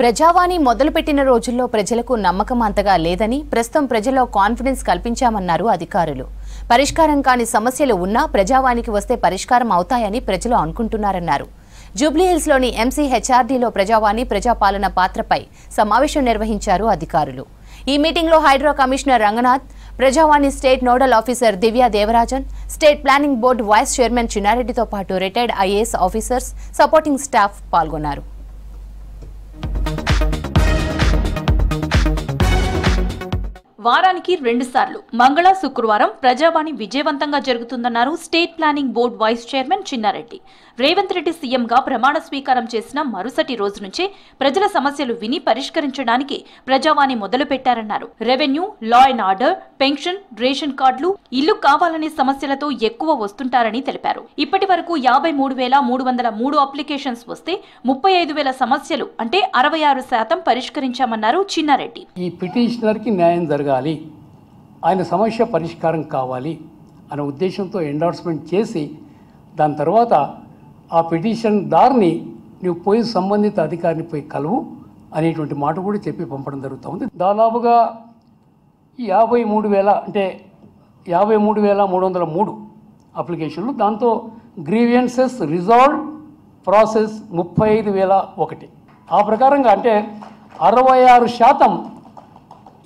ప్రజావాణి మొదలుపెట్టిన రోజుల్లో ప్రజలకు నమ్మకం అంతగా లేదని ప్రస్తుతం ప్రజల్లో కాన్ఫిడెన్స్ కల్పించామన్నారు అధికారులు. పరిష్కారం కాని సమస్యలు ఉన్నా ప్రజావాణికి వస్తే పరిష్కారం అవుతాయని ప్రజలు అనుకుంటున్నారన్నారు. జూబ్లీహిల్స్లోని ఎంసీహెచ్ఆర్డీలో ప్రజావాణి ప్రజాపాలన పాత్రపై సమావేశం నిర్వహించారు అధికారులు. ఈ మీటింగ్లో Hydraa commissioner Ranganath, Prajavani state nodal officer Divya Devarajan, state planning board vice chairman చిన్నారెడ్డితో పాటు retired IAS officers, supporting staff పాల్గొన్నారు. వారానికి 2 సార్లు మంగళ, శుక్రవారం ప్రజావాణి విజయవంతంగా జరుగుతుందన్నారు state planning board vice chairman Chinna Reddy. Revanth Reddy సీఎంగా ప్రమాణ స్వీకారం చేసిన మరుసటి రోజు నుంచే ప్రజల సమస్యలు విని పరిష్కరించడానికి ప్రజావాణి మొదలుపెట్టారన్నారు. Revenue, law and order, pension, ration కార్డులు, ఇల్లు కావాలనే సమస్యలతో ఎక్కువ వస్తుంటారని తెలిపారు. ఇప్పటి వరకు 53,303 అప్లికేషన్స్ వస్తే 35,000 సమస్యలు అంటే 66% పరిష్కరించామన్నారు చిన్నారెడ్డి. ఈ పిటిషనర్కి న్యాయం జరగాలి, ఆయన సమస్య పరిష్కారం కావాలి అనే ఉద్దేశంతో ఎండార్స్మెంట్ చేసి దాని తర్వాత ఆ పిటిషన్ దారిని నువ్వు పోయి సంబంధిత అధికారిని పోయి కలువు అనేటువంటి మాట కూడా చెప్పి పంపడం జరుగుతూ ఉంది. దాదాపుగా 53,000 అంటే 53,303 అప్లికేషన్లు, దాంతో గ్రీవియన్సెస్ రిజాల్వ్ ప్రాసెస్ 35,001. ఆ ప్రకారంగా అంటే 66%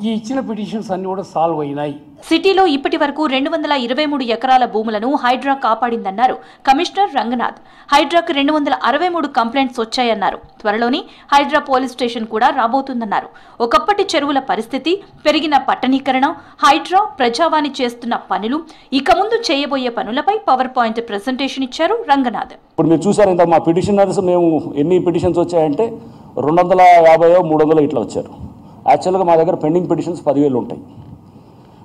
ఈ ఇచ్చిన పిటిషన్స్ అన్ని కూడా సాల్వ్ అయినాయి. సిటీలో ఇప్పటి వరకు 223 ఎకరాల భూములను హైడ్రా కాపాడిందన్నారు కమిషనర్ రంగనాథ్. హైడ్రాకు 263 కంప్లైంట్స్ వచ్చాయన్నారు. త్వరలోని హైడ్రా పోలీస్ స్టేషన్ కూడా రాబోతుందన్నారు. ఒకప్పటి చెరువుల పరిస్థితి, పెరిగిన పట్టణీకరణ, హైడ్రా, ప్రజావాణి చేస్తున్న పనులు, ఇక ముందు చేయబోయే పనులపై పవర్ పాయింట్ ప్రెజెంటేషన్ ఇచ్చారు రంగనాథ్. ఇప్పుడు మీరు చూసారు ఇంత మా పిటిషనర్స్ మేము ఎన్ని పిటిషన్స్ వచ్చాయంటే 250 300 ఇట్లా వచ్చారు. యాక్చువల్గా మా దగ్గర పెండింగ్ పిటిషన్స్ 10,000 ఉంటాయి.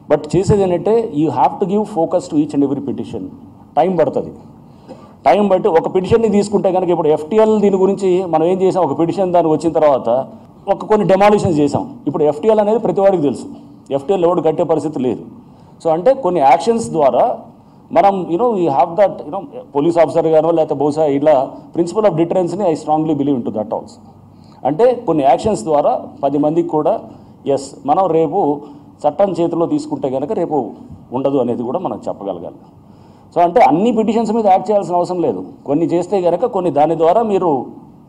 బట్ చేసేది ఏంటంటే you have to give focus to each and every petition. Time పడుతుంది. టైం బట్టి ఒక పిటిషన్ని తీసుకుంటే కనుక ఇప్పుడు ఎఫ్టీఎల్ దీని గురించి మనం ఏం చేసాం, ఒక పిటిషన్ దానికి వచ్చిన తర్వాత కొన్ని డెమాలిషన్స్ చేసాం. ఇప్పుడు ఎఫ్టీఎల్ అనేది ప్రతి వాడికి తెలుసు, ఎఫ్టీఎల్ ఎవడు కట్టే పరిస్థితి లేదు. సో అంటే కొన్ని యాక్షన్స్ ద్వారా మనం you have that police officer గానో లేకపోతే బహుశా ఇలా ప్రిన్సిపల్ ఆఫ్ డిటరెన్స్ని I strongly believe in to that also. అంటే కొన్ని యాక్షన్స్ ద్వారా 10 మందికి కూడా ఎస్ మనం రేపు చట్టం చేతిలో తీసుకుంటే కనుక రేపు ఉండదు అనేది కూడా మనం చెప్పగలగాలి. సో అంటే అన్ని పిటిషన్స్ మీద యాక్ట్ చేయాల్సిన అవసరం లేదు. కొన్ని చేస్తే కనుక కొన్ని దాని ద్వారా మీరు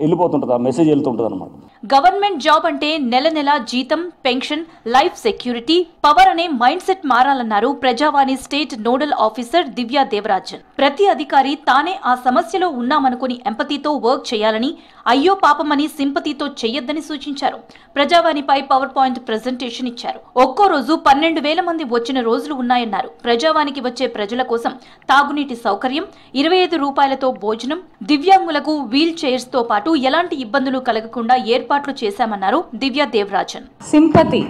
వెళ్ళిపోతుంటుంది, ఆ మెసేజ్ వెళ్తుంటుంది అనమాట. గవర్నమెంట్ జాబ్ అంటే నెల నెల జీతం, పెన్షన్, లైఫ్ సెక్యూరిటీ, పవర్ అనే మైండ్ సెట్ మారాలన్నారు Prajavani state nodal officer Divya Devarajan. ప్రతి అధికారి తానే ఆ సమస్యలో ఉన్నామనుకుని ఎంపతితో వర్క్ చేయాలని, అయ్యో పాపమని సింపతితో చెయ్యొద్దని సూచించారు. ప్రజావాణిపై పవర్ పాయింట్ ప్రెజెంటేషన్ ఇచ్చారు. ఒక్కో రోజు 12,000 మంది వచ్చిన రోజులు ఉన్నాయన్నారు. ప్రజావాణికి వచ్చే ప్రజల కోసం తాగునీటి సౌకర్యం, 25 రూపాయలతో భోజనం, దివ్యాంగులకు వీల్ చైర్స్ తో పాటు ఎలాంటి ఇబ్బందులు కలగకుండా ఏర్పాట్లు చేశామన్నారు దివ్యా దేవరాజన్. సింపతి,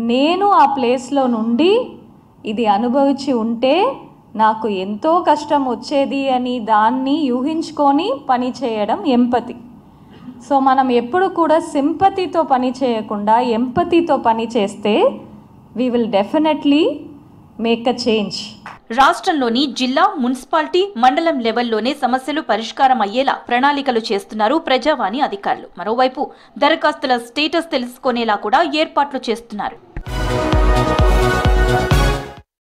నేను ఆ ప్లేస్లో నుండి ఇది అనుభవించి ఉంటే నాకు ఎంతో కష్టం వచ్చేది అని దాన్ని ఊహించుకొని పని చేయడం ఎంపతి. సో మనం ఎప్పుడు కూడా సింపతితో పని చేయకుండా ఎంపతితో పని చేస్తే we will definitely make a change. రాష్ట్రంలోని జిల్లా, మున్సిపాలిటీ, మండలం లెవెల్లోనే సమస్యలు పరిష్కారం అయ్యేలా ప్రణాళికలు చేస్తున్నారు ప్రజావాణి అధికారులు. మరోవైపు దరఖాస్తుల స్టేటస్ తెలుసుకునేలా కూడా ఏర్పాట్లు చేస్తున్నారు.